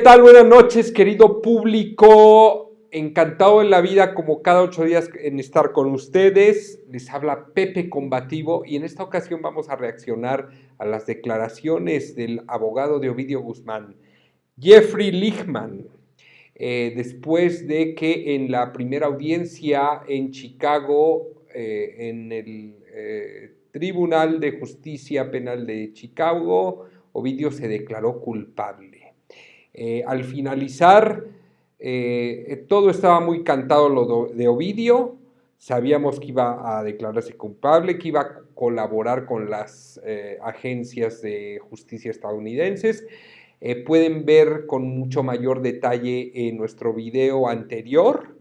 tal? Buenas noches, querido público. Encantado en la vida, como cada 8 días, en estar con ustedes. Les habla Pepe Combativo y en esta ocasión vamos a reaccionar a las declaraciones del abogado de Ovidio Guzmán, Jeffrey Lichtman, después de que en la primera audiencia en Chicago, en el Tribunal de Justicia Penal de Chicago, Ovidio se declaró culpable. Al finalizar, todo estaba muy cantado lo de Ovidio. Sabíamos que iba a declararse culpable, que iba a colaborar con las agencias de justicia estadounidenses. Pueden ver con mucho mayor detalle en nuestro video anterior,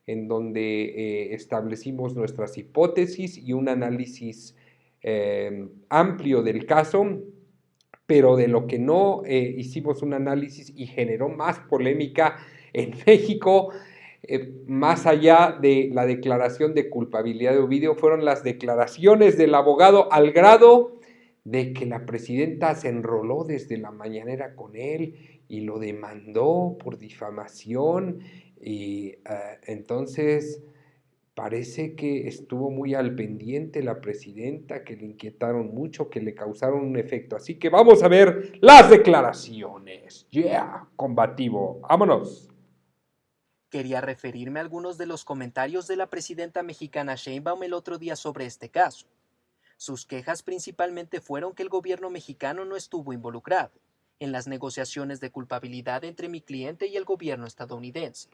en donde establecimos nuestras hipótesis y un análisis amplio del caso. Pero de lo que no hicimos un análisis y generó más polémica en México, más allá de la declaración de culpabilidad de Ovidio, fueron las declaraciones del abogado, al grado de que la presidenta se enroló desde la mañanera con él y lo demandó por difamación. Y entonces parece que estuvo muy al pendiente la presidenta, que le inquietaron mucho, que le causaron un efecto. Así que vamos a ver las declaraciones. Yeah, combativo. Vámonos. Quería referirme a algunos de los comentarios de la presidenta mexicana Sheinbaum el otro día sobre este caso. Sus quejas principalmente fueron que el gobierno mexicano no estuvo involucrado en las negociaciones de culpabilidad entre mi cliente y el gobierno estadounidense.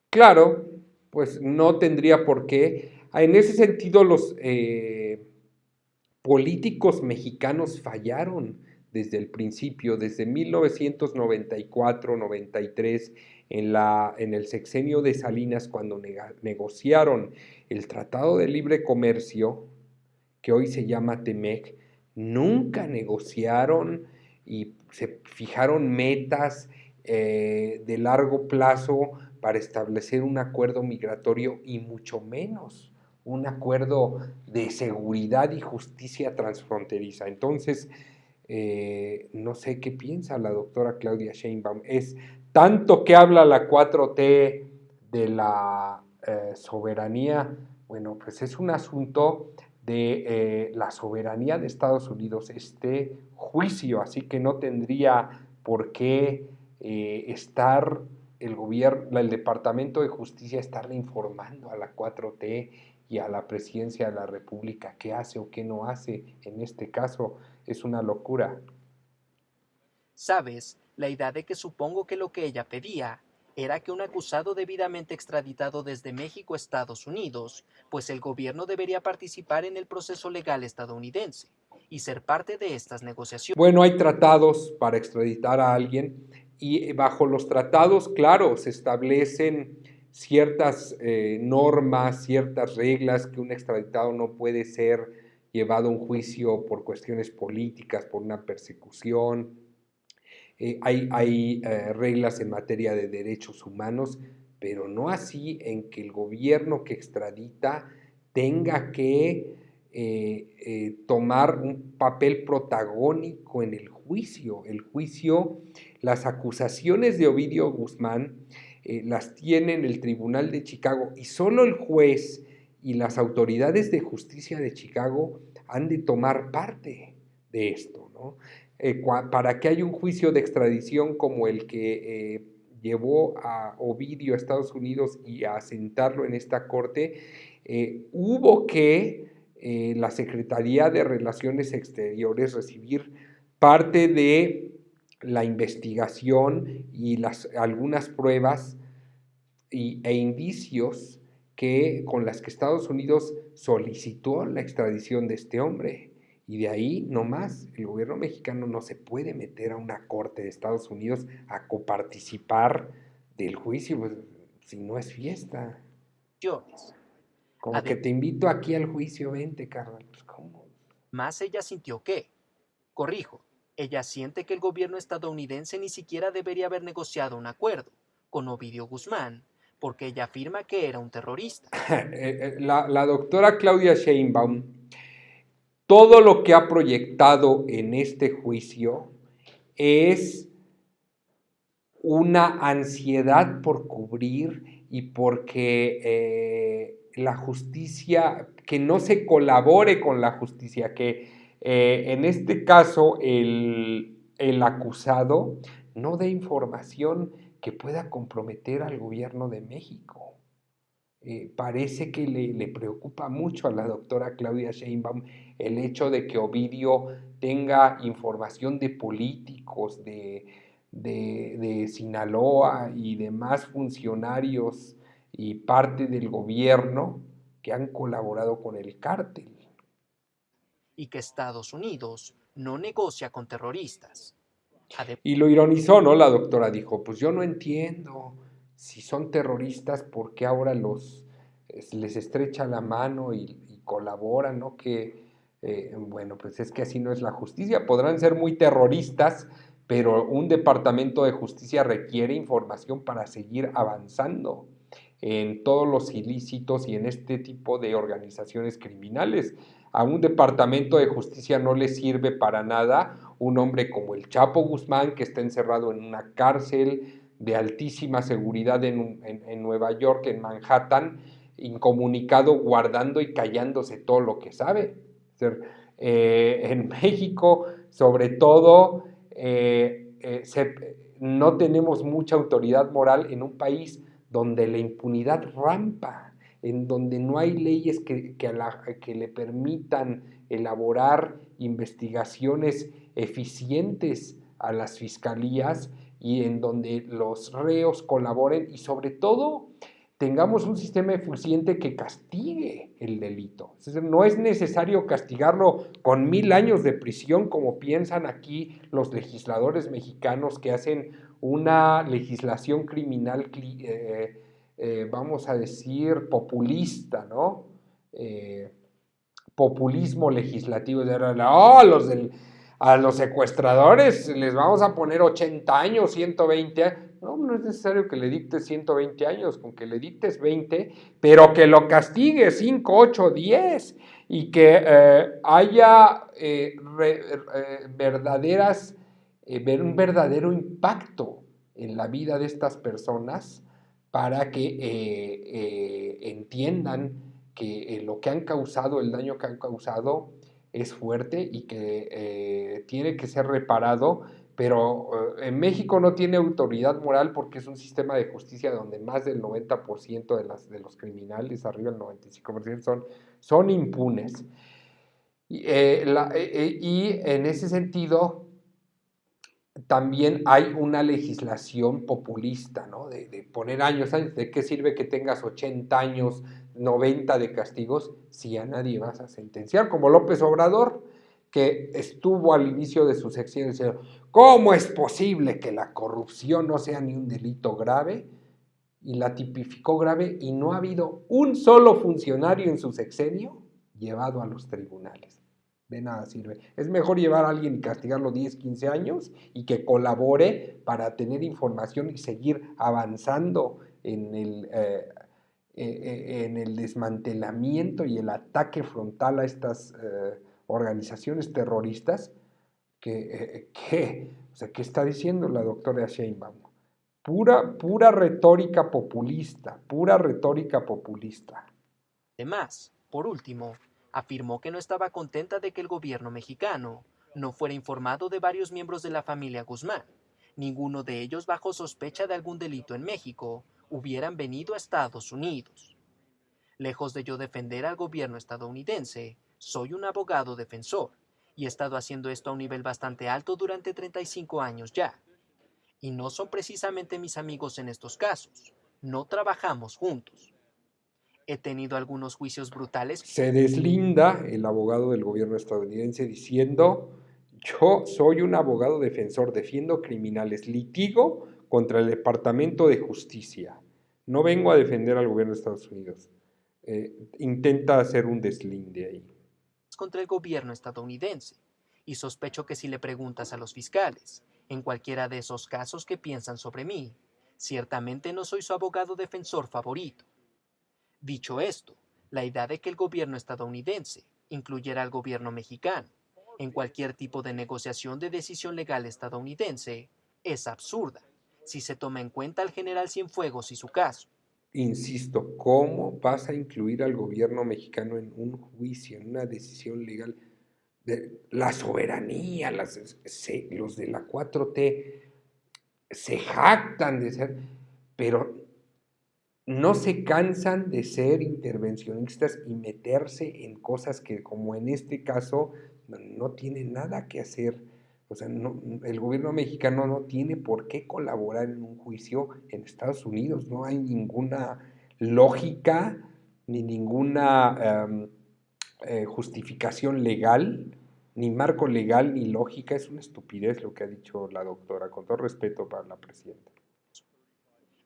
Claro, pues no tendría por qué. En ese sentido, los políticos mexicanos fallaron desde el principio, desde 1994-93, en el sexenio de Salinas, cuando negociaron el Tratado de Libre Comercio, que hoy se llama TEMEC. Nunca negociaron y se fijaron metas de largo plazo para establecer un acuerdo migratorio y mucho menos un acuerdo de seguridad y justicia transfronteriza. Entonces, no sé qué piensa la doctora Claudia Sheinbaum. Es tanto que habla la 4T de la soberanía. Bueno, pues es un asunto de la soberanía de Estados Unidos este juicio, así que no tendría por qué estar el gobierno, el Departamento de Justicia estarle informando a la 4T y a la Presidencia de la República qué hace o qué no hace. En este caso es una locura. ¿Sabes? La idea de que supongo que lo que ella pedía era que un acusado debidamente extraditado desde México a Estados Unidos, pues el gobierno debería participar en el proceso legal estadounidense y ser parte de estas negociaciones. Bueno, hay tratados para extraditar a alguien y bajo los tratados, claro, se establecen ciertas normas, ciertas reglas, que un extraditado no puede ser llevado a un juicio por cuestiones políticas, por una persecución. Hay reglas en materia de derechos humanos, pero no así en que el gobierno que extradita tenga que tomar un papel protagónico en el juicio. El juicio, las acusaciones de Ovidio Guzmán las tiene en el Tribunal de Chicago y solo el juez y las autoridades de justicia de Chicago han de tomar parte de esto, ¿no? Para que haya un juicio de extradición como el que llevó a Ovidio a Estados Unidos y a asentarlo en esta corte, hubo que la Secretaría de Relaciones Exteriores recibir parte de la investigación y algunas pruebas e indicios con las que Estados Unidos solicitó la extradición de este hombre. Y de ahí no más, el gobierno mexicano no se puede meter a una corte de Estados Unidos a coparticipar del juicio, pues, si no es fiesta. Como que te invito aquí al juicio, vente, carnal. Pues, ¿cómo? Más ella sintió que, corrijo, ella siente que el gobierno estadounidense ni siquiera debería haber negociado un acuerdo con Ovidio Guzmán, porque ella afirma que era un terrorista. La doctora Claudia Sheinbaum, todo lo que ha proyectado en este juicio es una ansiedad por cubrir y porque la justicia, que no se colabore con la justicia, que en este caso el acusado no dé información que pueda comprometer al gobierno de México. Parece que le preocupa mucho a la doctora Claudia Sheinbaum el hecho de que Ovidio tenga información de políticos, de Sinaloa y demás funcionarios y parte del gobierno que han colaborado con el cártel. Y que Estados Unidos no negocia con terroristas. Además, Y lo ironizó, ¿no? La doctora dijo, pues yo no entiendo si son terroristas, ¿por qué ahora les estrecha la mano y colaboran, ¿no? Bueno, pues es que así no es la justicia. Podrán ser muy terroristas, pero un departamento de justicia requiere información para seguir avanzando en todos los ilícitos y en este tipo de organizaciones criminales. A un departamento de justicia no le sirve para nada un hombre como el Chapo Guzmán, que está encerrado en una cárcel de altísima seguridad en Nueva York, en Manhattan, incomunicado, guardando y callándose todo lo que sabe. En México, sobre todo, no tenemos mucha autoridad moral en un país donde la impunidad rampa, en donde no hay leyes que le permitan elaborar investigaciones eficientes a las fiscalías y en donde los reos colaboren y sobre todo tengamos un sistema eficiente que castigue el delito. Es decir, no es necesario castigarlo con 1000 años de prisión como piensan aquí los legisladores mexicanos que hacen una legislación criminal, vamos a decir, populista, ¿no? Populismo legislativo, a los secuestradores les vamos a poner 80 años, 120 años. No, no es necesario que le dictes 120 años, con que le dictes 20, pero que lo castigue 5, 8, 10 y que haya un verdadero impacto en la vida de estas personas para que entiendan que lo que han causado, el daño que han causado es fuerte y que tiene que ser reparado, pero en México no tiene autoridad moral porque es un sistema de justicia donde más del 90% de los criminales, arriba del 95%, son impunes. Y en ese sentido, también hay una legislación populista, ¿no? De poner años, ¿de qué sirve que tengas 80 años, 90 de castigos si a nadie vas a sentenciar? Como López Obrador, que estuvo al inicio de su sección diciendo, ¿cómo es posible que la corrupción no sea ni un delito grave? Y la tipificó grave y no ha habido un solo funcionario en su sexenio llevado a los tribunales. De nada sirve. Es mejor llevar a alguien y castigarlo 10, 15 años y que colabore para tener información y seguir avanzando en el desmantelamiento y el ataque frontal a estas organizaciones terroristas o sea, ¿qué está diciendo la doctora Sheinbaum? Pura retórica populista, pura retórica populista. por último, afirmó que no estaba contenta de que el gobierno mexicano no fuera informado de varios miembros de la familia Guzmán. Ninguno de ellos bajo sospecha de algún delito en México hubieran venido a Estados Unidos. Lejos de yo defender al gobierno estadounidense, soy un abogado defensor y he estado haciendo esto a un nivel bastante alto durante 35 años ya. Y no son precisamente mis amigos en estos casos. No trabajamos juntos. He tenido algunos juicios brutales. Se deslinda el abogado del gobierno estadounidense diciendo, yo soy un abogado defensor, defiendo criminales, litigo contra el Departamento de Justicia. No vengo a defender al gobierno de Estados Unidos. Intenta hacer un deslinde ahí. Contra el gobierno estadounidense. Y sospecho que si le preguntas a los fiscales, en cualquiera de esos casos que piensan sobre mí, ciertamente no soy su abogado defensor favorito. Dicho esto, la idea de que el gobierno estadounidense incluyera al gobierno mexicano en cualquier tipo de negociación de decisión legal estadounidense es absurda si se toma en cuenta al general Cienfuegos y su caso. Insisto, ¿cómo vas a incluir al gobierno mexicano en un juicio, en una decisión legal? La soberanía, los de la 4T se jactan de ser, pero no se cansan de ser intervencionistas y meterse en cosas que, como en este caso, no tienen nada que hacer. O sea, el gobierno mexicano no tiene por qué colaborar en un juicio en Estados Unidos. No hay ninguna lógica ni ninguna justificación legal, ni marco legal, ni lógica. Es una estupidez lo que ha dicho la doctora, con todo respeto para la presidenta.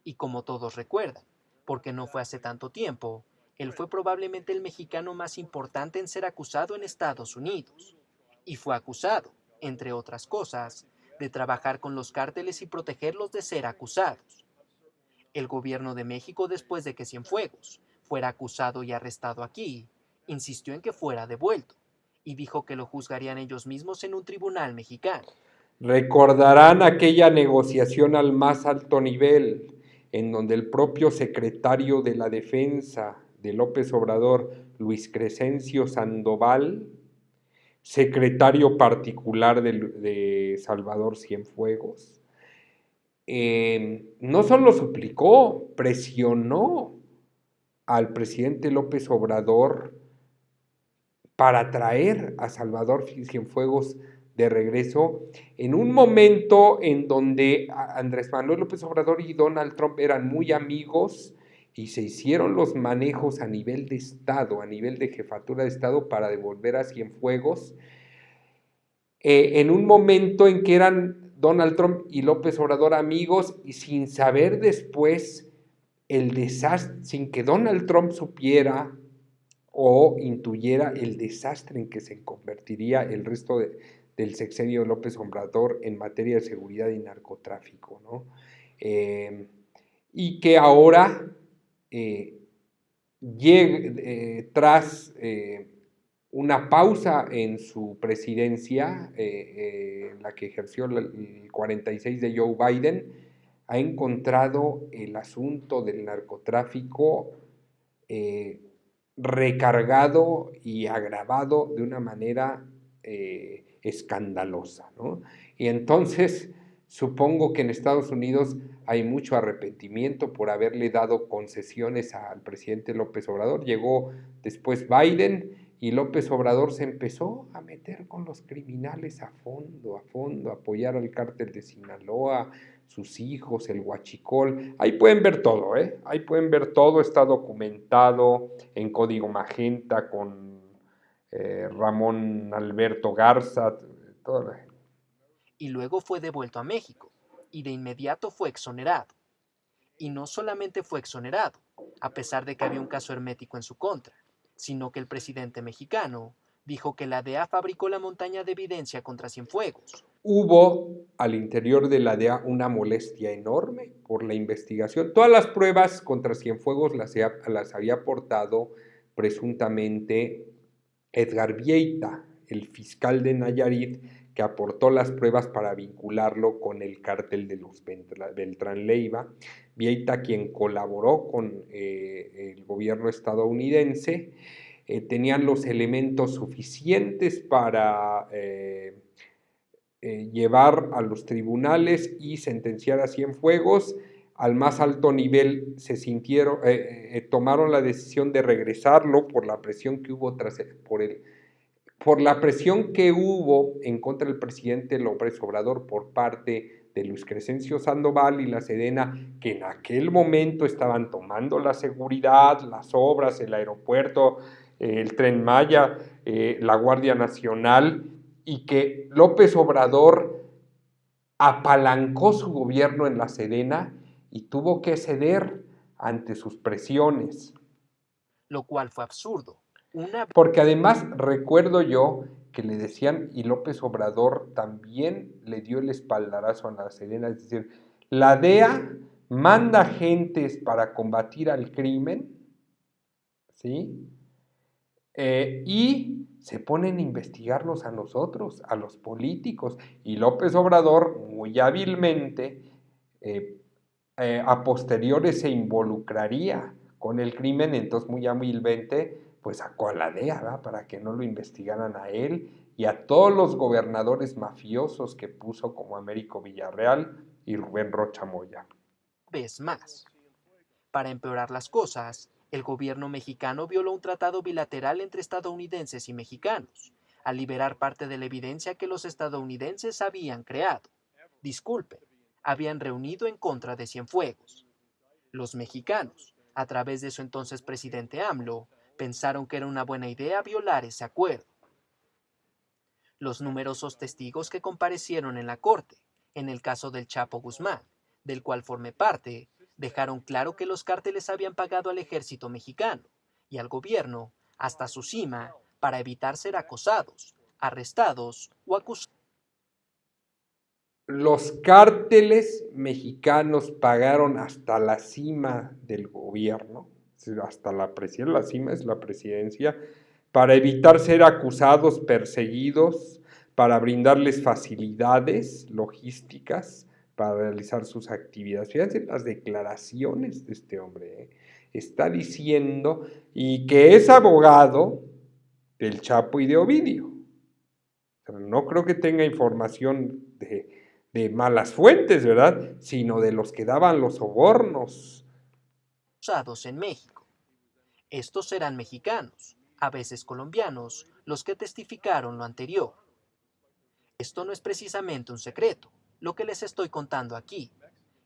Y como todos recuerdan, porque no fue hace tanto tiempo, él fue probablemente el mexicano más importante en ser acusado en Estados Unidos. Y fue acusado, entre otras cosas, de trabajar con los cárteles y protegerlos de ser acusados. El gobierno de México, después de que Cienfuegos fuera acusado y arrestado aquí, insistió en que fuera devuelto y dijo que lo juzgarían ellos mismos en un tribunal mexicano. Recordarán aquella negociación al más alto nivel, en donde el propio secretario de la Defensa de López Obrador, Luis Crescencio Sandoval, secretario particular de Salvador Cienfuegos, no solo suplicó, presionó al presidente López Obrador para traer a Salvador Cienfuegos de regreso en un momento en donde Andrés Manuel López Obrador y Donald Trump eran muy amigos y se hicieron los manejos a nivel de Estado, a nivel de jefatura de Estado para devolver a Cienfuegos, en un momento en que eran Donald Trump y López Obrador amigos y sin saber después el desastre, sin que Donald Trump supiera o intuyera el desastre en que se convertiría el resto del sexenio de López Obrador en materia de seguridad y narcotráfico, ¿no? Y que ahora, tras una pausa en su presidencia, la que ejerció el 46 de Joe Biden, ha encontrado el asunto del narcotráfico recargado y agravado de una manera escandalosa, ¿no? Y entonces supongo que en Estados Unidos hay mucho arrepentimiento por haberle dado concesiones al presidente López Obrador. Llegó después Biden y López Obrador se empezó a meter con los criminales a fondo, apoyar al cártel de Sinaloa, sus hijos, el huachicol. Ahí pueden ver todo, ¿eh? Ahí pueden ver todo, está documentado en Código Magenta con Ramón Alberto Garza, toda la gente. Y luego fue devuelto a México, y de inmediato fue exonerado. Y no solamente fue exonerado, a pesar de que había un caso hermético en su contra, sino que el presidente mexicano dijo que la DEA fabricó la montaña de evidencia contra Cienfuegos. Hubo al interior de la DEA una molestia enorme por la investigación. Todas las pruebas contra Cienfuegos las había aportado presuntamente Edgar Vieita, el fiscal de Nayarit, que aportó las pruebas para vincularlo con el cártel de los Beltrán Leiva. Vieita, quien colaboró con el gobierno estadounidense, tenían los elementos suficientes para llevar a los tribunales y sentenciar a Cienfuegos. Al más alto nivel tomaron la decisión de regresarlo por la presión que hubo por la presión que hubo en contra del presidente López Obrador por parte de Luis Crescencio Sandoval y la Sedena, que en aquel momento estaban tomando la seguridad, las obras, el aeropuerto, el Tren Maya, la Guardia Nacional, y que López Obrador apalancó su gobierno en la Sedena y tuvo que ceder ante sus presiones. Lo cual fue absurdo. Porque además recuerdo yo que le decían, y López Obrador también le dio el espaldarazo a la Sedena, es decir, la DEA manda gentes para combatir al crimen, ¿sí? Y se ponen a investigarnos a nosotros, a los políticos, y López Obrador muy hábilmente eh, a posteriores se involucraría con el crimen, entonces muy hábilmente pues sacó a la DEA, ¿verdad? Para que no lo investigaran a él y a todos los gobernadores mafiosos que puso como Américo Villarreal y Rubén Rocha Moya. Vez más. Para empeorar las cosas, el gobierno mexicano violó un tratado bilateral entre estadounidenses y mexicanos, al liberar parte de la evidencia que los estadounidenses habían creado. Disculpen, habían reunido en contra de Cienfuegos. Los mexicanos, a través de su entonces presidente AMLO, pensaron que era una buena idea violar ese acuerdo. Los numerosos testigos que comparecieron en la corte, en el caso del Chapo Guzmán, del cual formé parte, dejaron claro que los cárteles habían pagado al ejército mexicano y al gobierno hasta su cima para evitar ser acosados, arrestados o acusados. Los cárteles mexicanos pagaron hasta la cima del gobierno, hasta la cima es la presidencia, para evitar ser acusados, perseguidos, para brindarles facilidades logísticas para realizar sus actividades. Fíjense las declaraciones de este hombre, ¿eh? Está diciendo y que es abogado del Chapo y de Ovidio. No creo que tenga información de malas fuentes, ¿verdad? Sino de los que daban los sobornos. En México. Estos eran mexicanos, a veces colombianos, los que testificaron lo anterior. Esto no es precisamente un secreto, lo que les estoy contando aquí,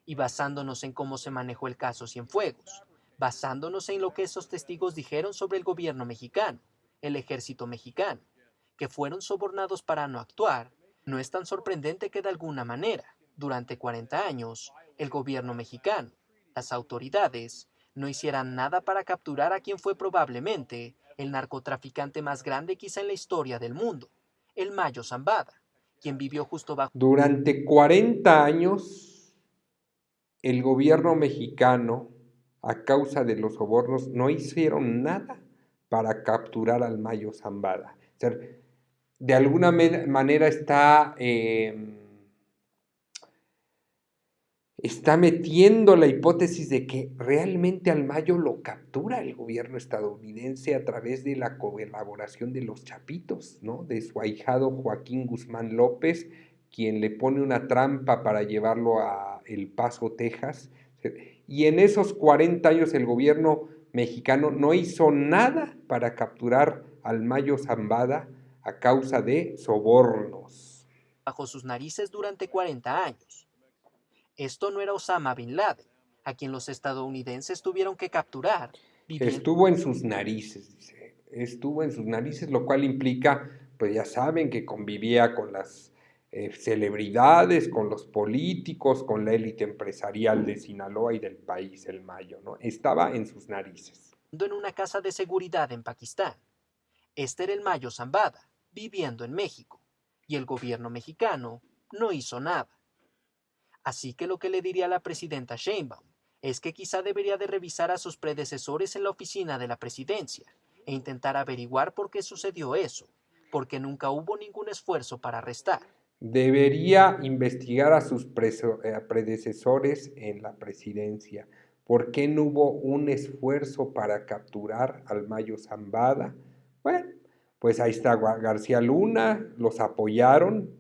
y basándonos en cómo se manejó el caso Cienfuegos, basándonos en lo que esos testigos dijeron sobre el gobierno mexicano, el ejército mexicano, que fueron sobornados para no actuar, no es tan sorprendente que de alguna manera, durante 40 años, el gobierno mexicano, las autoridades, no hicieran nada para capturar a quien fue probablemente el narcotraficante más grande quizá en la historia del mundo, el Mayo Zambada, quien vivió justo bajo. Durante 40 años, el gobierno mexicano, a causa de los sobornos, no hicieron nada para capturar al Mayo Zambada. O sea, de alguna manera está metiendo la hipótesis de que realmente al Mayo lo captura el gobierno estadounidense a través de la colaboración de los Chapitos, ¿no? De su ahijado Joaquín Guzmán López, quien le pone una trampa para llevarlo a El Paso, Texas. Y en esos 40 años el gobierno mexicano no hizo nada para capturar al Mayo Zambada a causa de sobornos. Bajo sus narices durante 40 años. Esto no era Osama Bin Laden, a quien los estadounidenses tuvieron que capturar. Estuvo en sus narices, dice. Estuvo en sus narices, lo cual implica, pues ya saben, que convivía con las celebridades, con los políticos, con la élite empresarial de Sinaloa y del país, el Mayo, ¿no? Estaba en sus narices. En una casa de seguridad en Pakistán. Este era el Mayo Zambada, viviendo en México, y el gobierno mexicano no hizo nada. Así que lo que le diría a la presidenta Sheinbaum es que quizá debería de revisar a sus predecesores en la oficina de la presidencia e intentar averiguar por qué sucedió eso, porque nunca hubo ningún esfuerzo para arrestar. Debería investigar a sus predecesores en la presidencia. ¿Por qué no hubo un esfuerzo para capturar al Mayo Zambada? Bueno, pues ahí está García Luna, los apoyaron.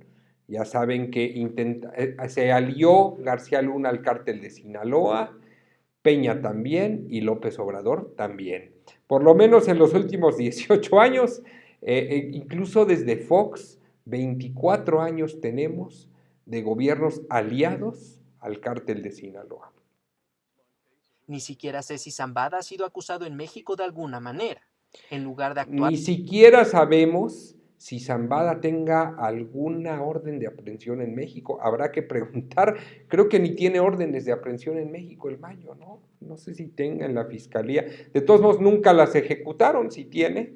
Ya saben que se alió García Luna al cártel de Sinaloa, Peña también y López Obrador también. Por lo menos en los últimos 18 años, incluso desde Fox, 24 años tenemos de gobiernos aliados al cártel de Sinaloa. Ni siquiera sé si Zambada ha sido acusado en México de alguna manera, en lugar de actuar. Ni siquiera sabemos si Zambada tenga alguna orden de aprehensión en México. Habrá que preguntar. Creo que ni tiene órdenes de aprehensión en México el Mayo, ¿no? No sé si tenga en la fiscalía. De todos modos, nunca las ejecutaron. Si tiene,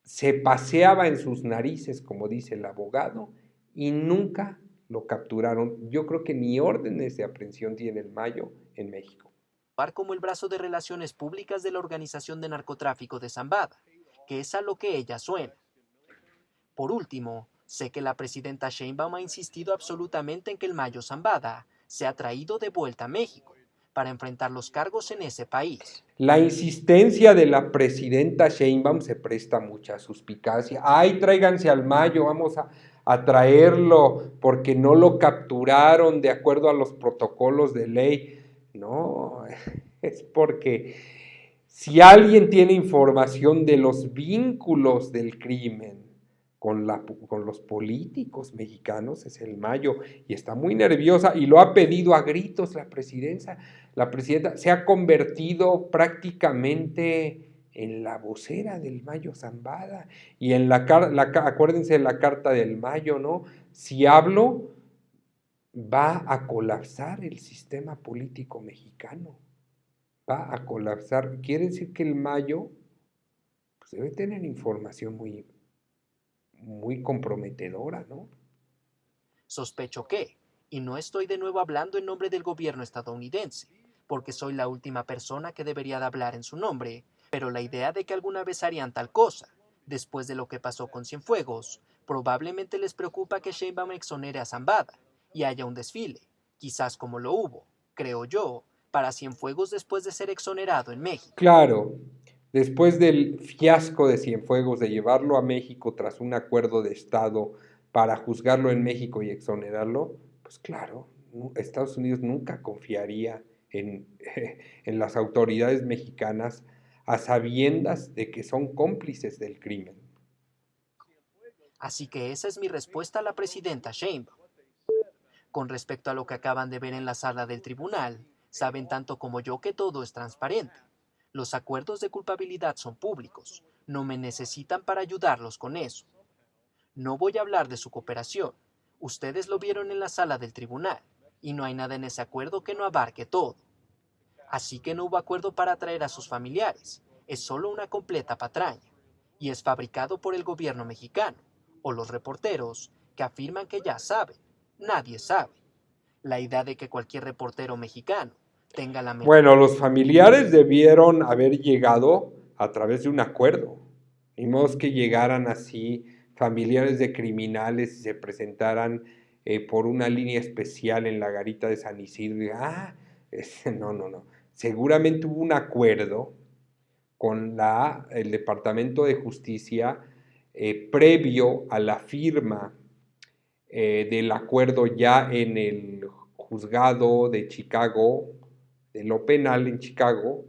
se paseaba en sus narices, como dice el abogado, y nunca lo capturaron. Yo creo que ni órdenes de aprehensión tiene el Mayo en México. Como el brazo de relaciones públicas de la organización de narcotráfico de Zambada, que es a lo que ella suena. Por último, sé que la presidenta Sheinbaum ha insistido absolutamente en que el Mayo Zambada sea traído de vuelta a México para enfrentar los cargos en ese país. La insistencia de la presidenta Sheinbaum se presta mucha suspicacia. Ay, tráiganse al Mayo, vamos a traerlo porque no lo capturaron de acuerdo a los protocolos de ley. No, es porque si alguien tiene información de los vínculos del crimen con los políticos mexicanos es el Mayo y está muy nerviosa y lo ha pedido a gritos la presidenta. La presidenta se ha convertido prácticamente en la vocera del Mayo Zambada y en acuérdense de la carta del Mayo, ¿no? Si hablo, va a colapsar el sistema político mexicano, va a colapsar. Quiere decir que el Mayo pues, debe tener información muy comprometedora, ¿no? Sospecho que, y no estoy de nuevo hablando en nombre del gobierno estadounidense, porque soy la última persona que debería de hablar en su nombre, pero la idea de que alguna vez harían tal cosa, después de lo que pasó con Cienfuegos, probablemente les preocupa que Sheinbaum exonere a Zambada y haya un desfile, quizás como lo hubo, creo yo, para Cienfuegos después de ser exonerado en México. Claro, después del fiasco de Cienfuegos de llevarlo a México tras un acuerdo de Estado para juzgarlo en México y exonerarlo, pues claro, Estados Unidos nunca confiaría en, en las autoridades mexicanas a sabiendas de que son cómplices del crimen. Así que esa es mi respuesta a la presidenta Sheinbaum. Con respecto a lo que acaban de ver en la sala del tribunal, saben tanto como yo que todo es transparente. Los acuerdos de culpabilidad son públicos, no me necesitan para ayudarlos con eso. No voy a hablar de su cooperación. Ustedes lo vieron en la sala del tribunal, y no hay nada en ese acuerdo que no abarque todo. Así que no hubo acuerdo para traer a sus familiares, es solo una completa patraña, y es fabricado por el gobierno mexicano, o los reporteros, que afirman que ya saben. Nadie sabe. La idea de que cualquier reportero mexicano tenga la mente. Bueno, los familiares debieron haber llegado a través de un acuerdo. Ni modo que llegaran así familiares de criminales y se presentaran por una línea especial en la garita de San Isidro. No, no, no. Seguramente hubo un acuerdo con el Departamento de Justicia previo a la firma del acuerdo ya en el juzgado de Chicago, de lo penal en Chicago,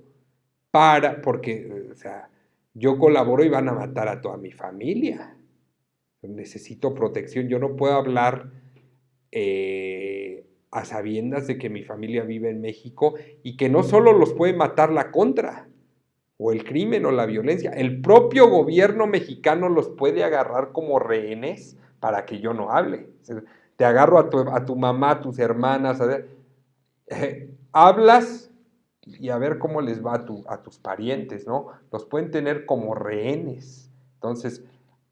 porque, o sea, yo colaboro y van a matar a toda mi familia. Necesito protección. Yo no puedo hablar a sabiendas de que mi familia vive en México y que no solo los puede matar la contra, o el crimen o la violencia, el propio gobierno mexicano los puede agarrar como rehenes para que yo no hable. O sea, te agarro a tu mamá, a tus hermanas, a ver, hablas y a ver cómo les va a tus parientes, ¿no? Los pueden tener como rehenes. Entonces,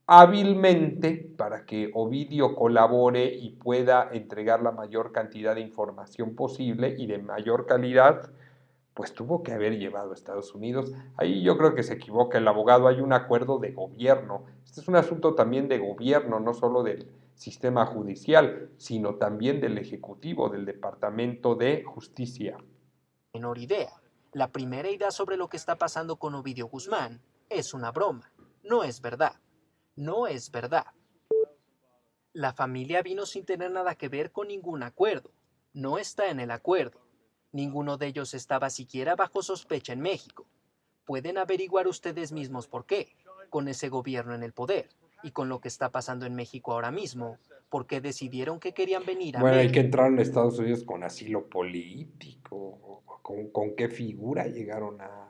hábilmente, para que Ovidio colabore y pueda entregar la mayor cantidad de información posible y de mayor calidad, pues tuvo que haber llevado a Estados Unidos. Ahí yo creo que se equivoca el abogado, hay un acuerdo de gobierno. Este es un asunto también de gobierno, no solo del sistema judicial, sino también del Ejecutivo, del Departamento de Justicia. Menor idea. La primera idea sobre lo que está pasando con Ovidio Guzmán es una broma. No es verdad. No es verdad. La familia vino sin tener nada que ver con ningún acuerdo. No está en el acuerdo. Ninguno de ellos estaba siquiera bajo sospecha en México. Pueden averiguar ustedes mismos por qué, con ese gobierno en el poder y con lo que está pasando en México ahora mismo, por qué decidieron que querían venir a Bueno, hay que México. entrar en Estados Unidos con asilo político, con qué figura llegaron a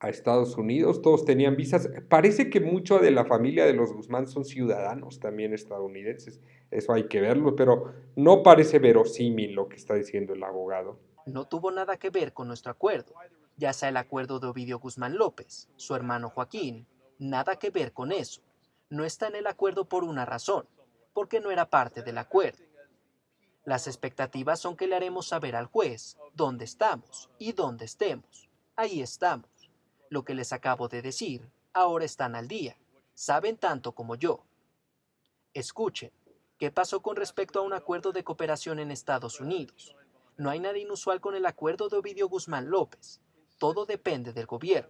Estados Unidos, todos tenían visas. Parece que mucho de la familia de los Guzmán son ciudadanos también estadounidenses, eso hay que verlo, pero no parece verosímil lo que está diciendo el abogado. No tuvo nada que ver con nuestro acuerdo, ya sea el acuerdo de Ovidio Guzmán López, su hermano Joaquín, nada que ver con eso. No está en el acuerdo por una razón, porque no era parte del acuerdo. Las expectativas son que le haremos saber al juez dónde estamos y dónde estemos. Ahí estamos. Lo que les acabo de decir, ahora están al día. Saben tanto como yo. Escuchen, ¿Qué pasó con respecto a un acuerdo de cooperación en Estados Unidos? No hay nada inusual con el acuerdo de Ovidio Guzmán López. Todo depende del gobierno.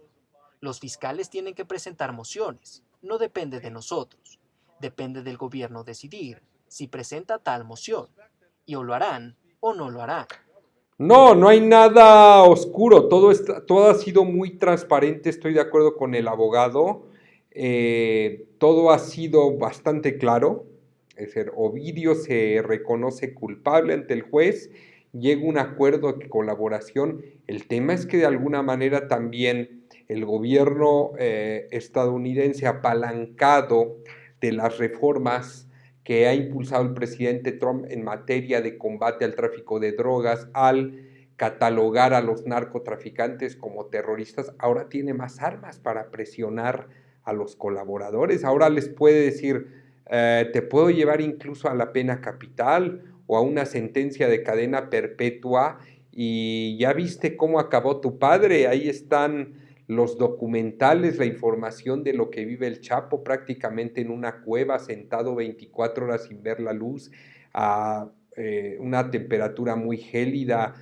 Los fiscales tienen que presentar mociones. No depende de nosotros. Depende del gobierno decidir si presenta tal moción. Y o lo harán o no lo harán. No, no hay nada oscuro, todo ha sido muy transparente, estoy de acuerdo con el abogado, todo ha sido bastante claro, es decir, Ovidio se reconoce culpable ante el juez, llega un acuerdo de colaboración, el tema es que de alguna manera también el gobierno estadounidense apalancado de las reformas que ha impulsado el presidente Trump en materia de combate al tráfico de drogas, al catalogar a los narcotraficantes como terroristas, ahora tiene más armas para presionar a los colaboradores. Ahora les puede decir, te puedo llevar incluso a la pena capital o a una sentencia de cadena perpetua y ya viste cómo acabó tu padre, ahí están los documentales, la información de lo que vive el Chapo prácticamente en una cueva, sentado 24 horas sin ver la luz, a una temperatura muy gélida,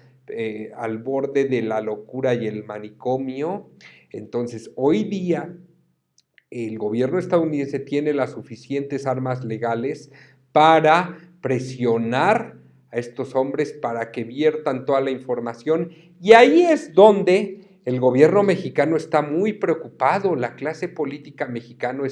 al borde de la locura y el manicomio. Entonces, hoy día el gobierno estadounidense tiene las suficientes armas legales para presionar a estos hombres para que viertan toda la información y ahí es donde el gobierno mexicano está muy preocupado, la clase política mexicana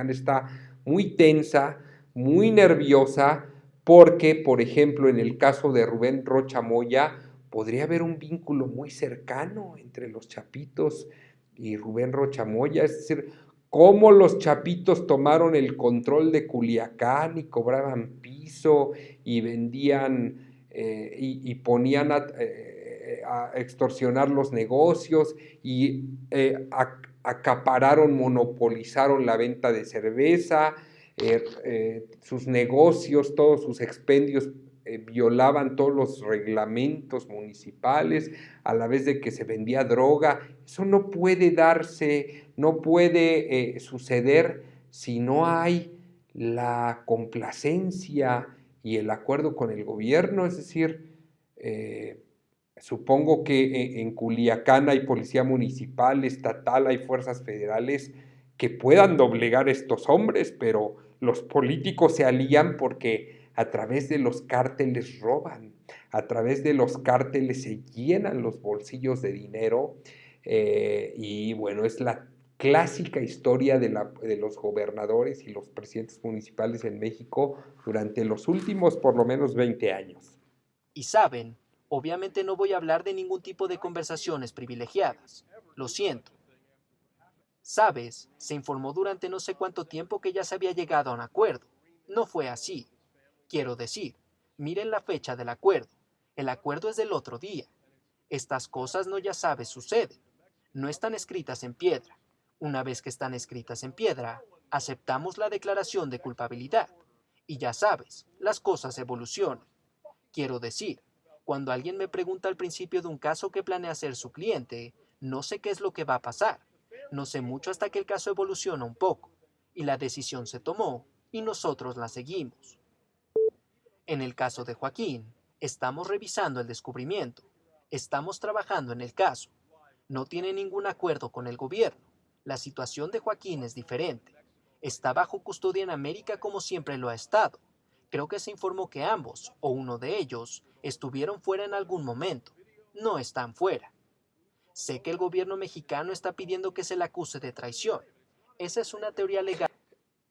está muy tensa, muy nerviosa, porque, por ejemplo, en el caso de Rubén Rocha Moya, podría haber un vínculo muy cercano entre los Chapitos y Rubén Rocha Moya, es decir, cómo los Chapitos tomaron el control de Culiacán y cobraban piso y vendían y ponían a extorsionar los negocios y acapararon, monopolizaron la venta de cerveza, sus negocios, todos sus expendios violaban todos los reglamentos municipales, a la vez de que se vendía droga. Eso no puede darse, no puede suceder si no hay la complacencia y el acuerdo con el gobierno, es decir, supongo que en Culiacán hay policía municipal, estatal, hay fuerzas federales que puedan doblegar a estos hombres, pero los políticos se alían porque a través de los cárteles roban, a través de los cárteles se llenan los bolsillos de dinero y bueno, es la clásica historia de los gobernadores y los presidentes municipales en México durante los últimos por lo menos 20 años. Y saben, obviamente no voy a hablar de ningún tipo de conversaciones privilegiadas. Lo siento. Sabes, se informó durante no sé cuánto tiempo que ya se había llegado a un acuerdo. No fue así. Quiero decir, miren la fecha del acuerdo. El acuerdo es del otro día. Estas cosas no ya sabes suceden. No están escritas en piedra. Una vez que están escritas en piedra, aceptamos la declaración de culpabilidad. Y ya sabes, las cosas evolucionan. Quiero decir, cuando alguien me pregunta al principio de un caso que planea ser su cliente, no sé qué es lo que va a pasar. No sé mucho hasta que el caso evoluciona un poco. Y la decisión se tomó, y nosotros la seguimos. En el caso de Joaquín, estamos revisando el descubrimiento. Estamos trabajando en el caso. No tiene ningún acuerdo con el gobierno. La situación de Joaquín es diferente. Está bajo custodia en América como siempre lo ha estado. Creo que se informó que ambos, o uno de ellos, estuvieron fuera en algún momento. No están fuera. Sé que el gobierno mexicano está pidiendo que se le acuse de traición. Esa es una teoría legal.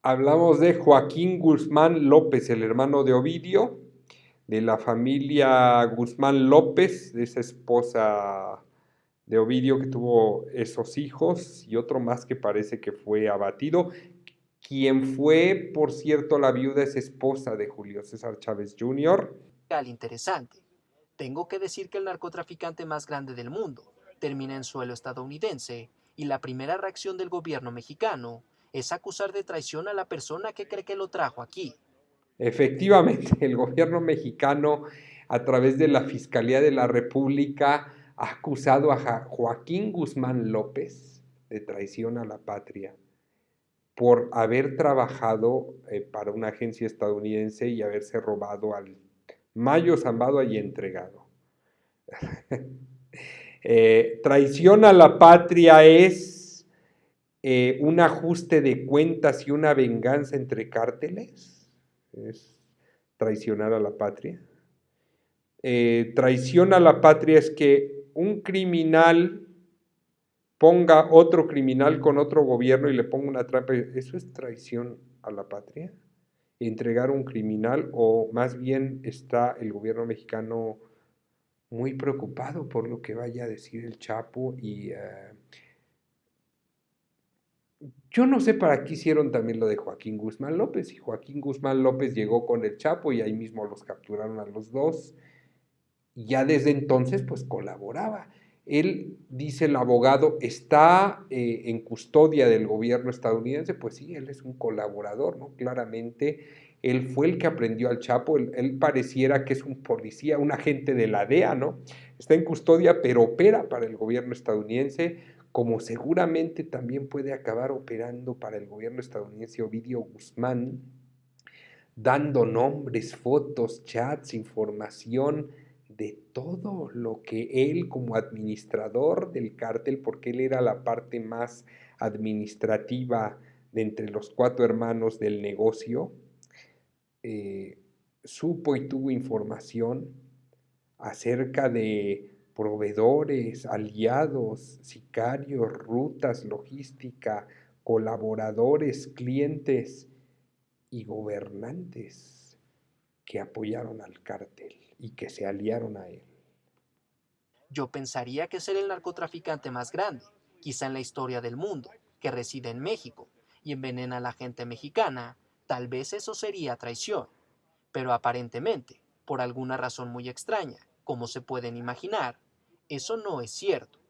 Hablamos de Joaquín Guzmán López, el hermano de Ovidio, de la familia Guzmán López, de esa esposa de Ovidio que tuvo esos hijos y otro más que parece que fue abatido, quien fue, por cierto, la viuda es esposa de Julio César Chávez Jr. Interesante. Tengo que decir que el narcotraficante más grande del mundo termina en suelo estadounidense y la primera reacción del gobierno mexicano es acusar de traición a la persona que cree que lo trajo aquí. Efectivamente, el gobierno mexicano, a través de la Fiscalía de la República, ha acusado a Joaquín Guzmán López de traición a la patria. por haber trabajado para una agencia estadounidense y haberse robado al Mayo Zambada y entregado. Traición a la patria es un ajuste de cuentas y una venganza entre cárteles. Es traicionar a la patria. Traición a la patria es que un criminal ponga otro criminal con otro gobierno y le ponga una trampa. ¿Eso es traición a la patria? ¿Entregar un criminal? O más bien está el gobierno mexicano muy preocupado por lo que vaya a decir el Chapo y yo no sé para qué hicieron también lo de Joaquín Guzmán López. Y Joaquín Guzmán López llegó con el Chapo y ahí mismo los capturaron a los dos. Y ya desde entonces pues colaboraba. Él, dice el abogado, está en custodia del gobierno estadounidense. Pues sí, él es un colaborador, ¿no? Claramente él fue el que aprendió al Chapo. Él pareciera que es un policía, un agente de la DEA, ¿no? Está en custodia, pero opera para el gobierno estadounidense, como seguramente también puede acabar operando para el gobierno estadounidense Ovidio Guzmán, dando nombres, fotos, chats, información de todo lo que él como administrador del cártel, porque él era la parte más administrativa de entre los cuatro hermanos del negocio, supo y tuvo información acerca de proveedores, aliados, sicarios, rutas, logística, colaboradores, clientes y gobernantes que apoyaron al cártel y que se aliaron a él. Yo pensaría que ser el narcotraficante más grande, quizá en la historia del mundo, que reside en México y envenena a la gente mexicana, tal vez eso sería traición. Pero aparentemente, por alguna razón muy extraña, como se pueden imaginar, eso no es cierto.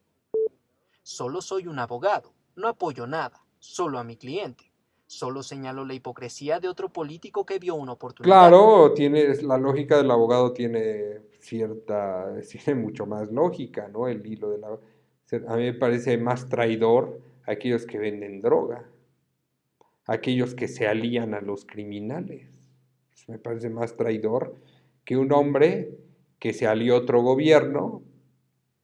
Solo soy un abogado, no apoyo nada, solo a mi cliente. Solo señalo la hipocresía de otro político que vio una oportunidad. Claro, la lógica del abogado tiene mucho más lógica, ¿no? El hilo de la... A mí me parece más traidor aquellos que venden droga, aquellos que se alían a los criminales. Me parece más traidor que un hombre que se alió a otro gobierno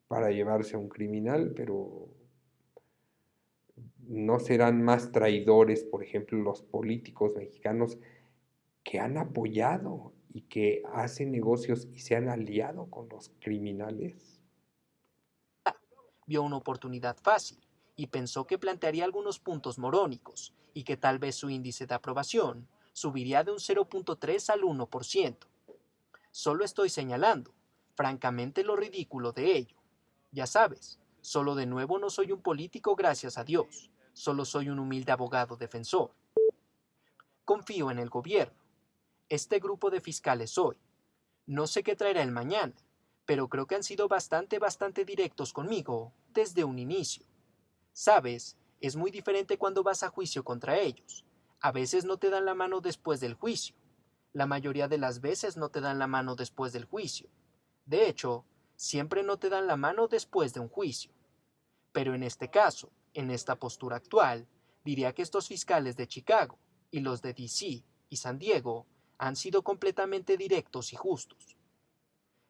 para llevarse a un criminal, pero no serán más traidores, por ejemplo, los políticos mexicanos que han apoyado y que hacen negocios y se han aliado con los criminales. Vio una oportunidad fácil y pensó que plantearía algunos puntos morónicos y que tal vez su índice de aprobación subiría de un 0.3 al 1%. Solo estoy señalando, francamente, lo ridículo de ello. Ya sabes, solo de nuevo no soy un político gracias a Dios, solo soy un humilde abogado defensor. Confío en el gobierno. Este grupo de fiscales hoy. No sé qué traerá el mañana, pero creo que han sido bastante directos conmigo desde un inicio. Sabes, es muy diferente cuando vas a juicio contra ellos. A veces no te dan la mano después del juicio. La mayoría de las veces no te dan la mano después del juicio. De hecho, siempre no te dan la mano después de un juicio. Pero en este caso, en esta postura actual, diría que estos fiscales de Chicago y los de DC y San Diego han sido completamente directos y justos.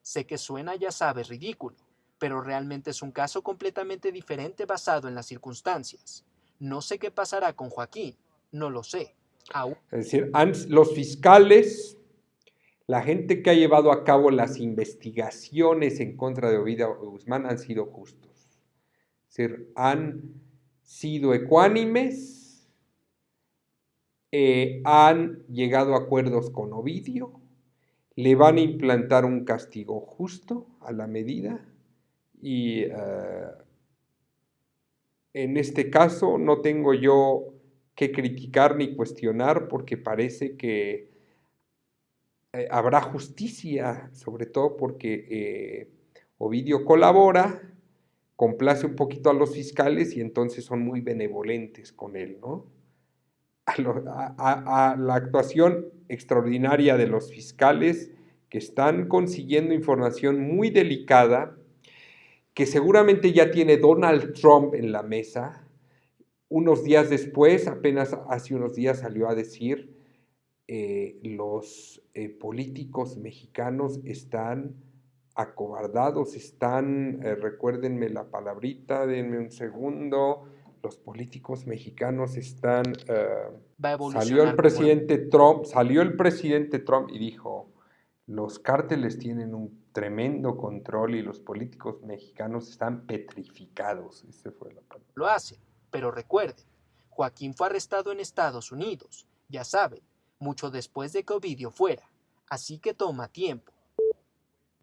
Sé que suena, ya sabes, ridículo, pero realmente es un caso completamente diferente basado en las circunstancias. No sé qué pasará con Joaquín, no lo sé. Aún Es decir, los fiscales, la gente que ha llevado a cabo las investigaciones en contra de Ovidio Guzmán han sido justos. Es decir, han sido ecuánimes, han llegado a acuerdos con Ovidio, le van a implantar un castigo justo a la medida y en este caso no tengo yo que criticar ni cuestionar porque parece que habrá justicia, sobre todo porque Ovidio colabora, complace un poquito a los fiscales y entonces son muy benevolentes con él, ¿no? A la actuación extraordinaria de los fiscales que están consiguiendo información muy delicada, que seguramente ya tiene Donald Trump en la mesa, Unos días después, apenas hace unos días salió a decir, los políticos mexicanos están acobardados, están, recuérdenme la palabrita, denme un segundo, los políticos mexicanos están, Va a evolucionar como salió el presidente Trump y dijo, los cárteles tienen un tremendo control y los políticos mexicanos están petrificados. Esa fue la palabra. lo hace. Pero recuerden, Joaquín fue arrestado en Estados Unidos, ya saben, mucho después de que Ovidio fuera, así que toma tiempo.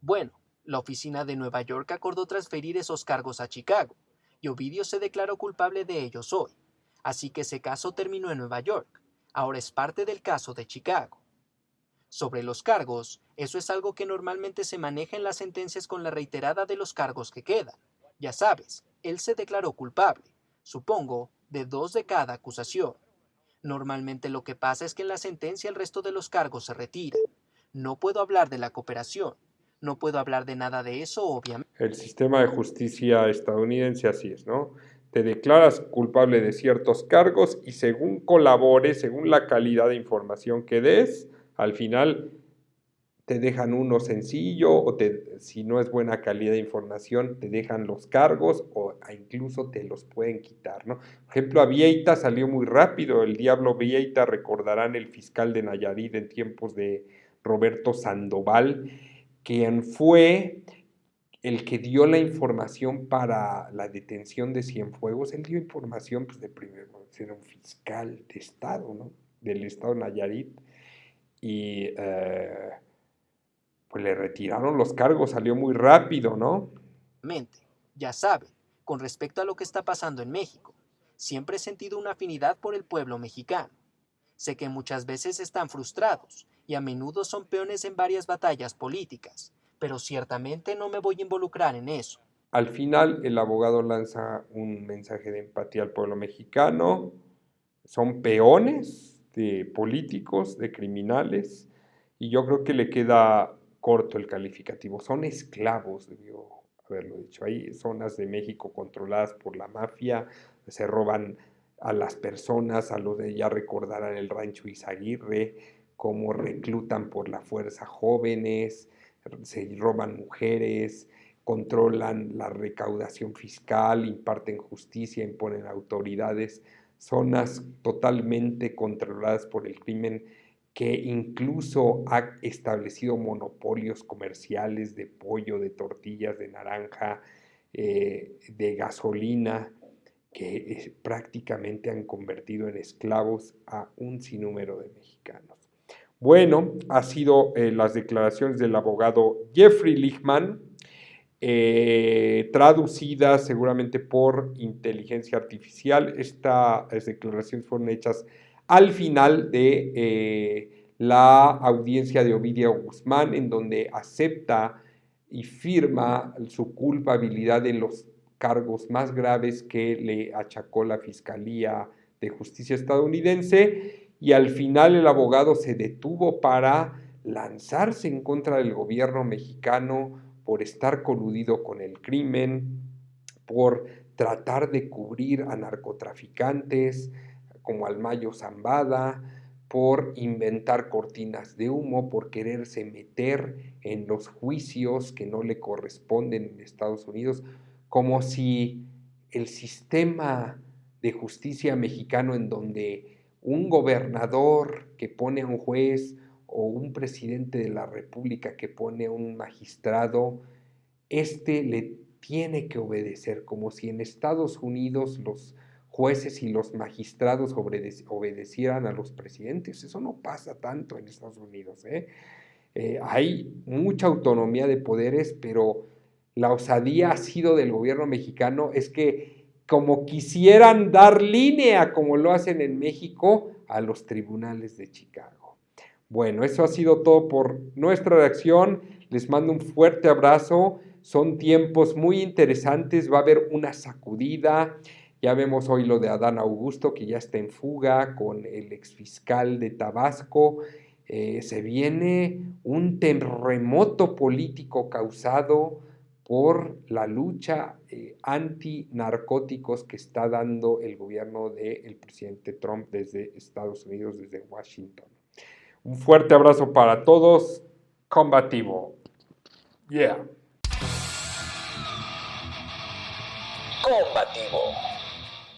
Bueno, la oficina de Nueva York acordó transferir esos cargos a Chicago, y Ovidio se declaró culpable de ellos hoy, así que ese caso terminó en Nueva York, ahora es parte del caso de Chicago. Sobre los cargos, eso es algo que normalmente se maneja en las sentencias con la reiterada de los cargos que quedan. Ya sabes, él se declaró culpable, supongo, de 2 de cada acusación. Normalmente lo que pasa es que en la sentencia el resto de los cargos se retiran. No puedo hablar de la cooperación, no puedo hablar de nada de eso, obviamente. El sistema de justicia estadounidense así es, ¿no? Te declaras culpable de ciertos cargos y según colabores, según la calidad de información que des, al final te dejan uno sencillo o si no es buena calidad de información, te dejan los cargos o incluso te los pueden quitar, ¿no? Por ejemplo, a Vieita salió muy rápido, el diablo Vieita, recordarán el fiscal de Nayarit en tiempos de Roberto Sandoval, quien fue el que dio la información para la detención de Cienfuegos. Él dio información pues, de primero, era un fiscal de Estado, ¿no? Del Estado de Nayarit, y pues le retiraron los cargos, salió muy rápido, ¿no? Ya saben, con respecto a lo que está pasando en México, siempre he sentido una afinidad por el pueblo mexicano. Sé que muchas veces están frustrados y a menudo son peones en varias batallas políticas, pero ciertamente no me voy a involucrar en eso. Al final, el abogado lanza un mensaje de empatía al pueblo mexicano. Son peones de políticos, de criminales, y yo creo que le queda corto el calificativo. Son esclavos, debió haberlo dicho. Hay zonas de México controladas por la mafia, se roban a las personas, a los de ya recordarán el rancho Izaguirre, cómo reclutan por la fuerza jóvenes, se roban mujeres, controlan la recaudación fiscal, imparten justicia, imponen autoridades, zonas totalmente controladas por el crimen que incluso ha establecido monopolios comerciales de pollo, de tortillas, de naranja, de gasolina, que prácticamente han convertido en esclavos a un sinnúmero de mexicanos. Bueno, ha sido las declaraciones del abogado Jeffrey Lichtman, traducidas seguramente por inteligencia artificial. Estas declaraciones fueron hechas al final de la audiencia de Ovidio Guzmán, en donde acepta y firma su culpabilidad en los cargos más graves que le achacó la Fiscalía de Justicia estadounidense, y al final el abogado se detuvo para lanzarse en contra del gobierno mexicano por estar coludido con el crimen, por tratar de cubrir a narcotraficantes como al Mayo Zambada, por inventar cortinas de humo, por quererse meter en los juicios que no le corresponden en Estados Unidos, como si el sistema de justicia mexicano, en donde un gobernador que pone a un juez o un presidente de la República que pone a un magistrado, le tiene que obedecer, como si en Estados Unidos los jueces y los magistrados obedecieran a los presidentes. Eso no pasa tanto en Estados Unidos, ¿eh? Hay mucha autonomía de poderes, pero la osadía ha sido del gobierno mexicano es que como quisieran dar línea, como lo hacen en México, a los tribunales de Chicago. Bueno, eso ha sido todo por nuestra reacción. Les mando un fuerte abrazo. Son tiempos muy interesantes. Va a haber una sacudida. Ya vemos hoy lo de Adán Augusto, que ya está en fuga con el exfiscal de Tabasco. Se viene un terremoto político causado por la lucha antinarcóticos que está dando el gobierno del presidente Trump desde Estados Unidos, desde Washington. Un fuerte abrazo para todos. Combativo. Yeah. Combativo.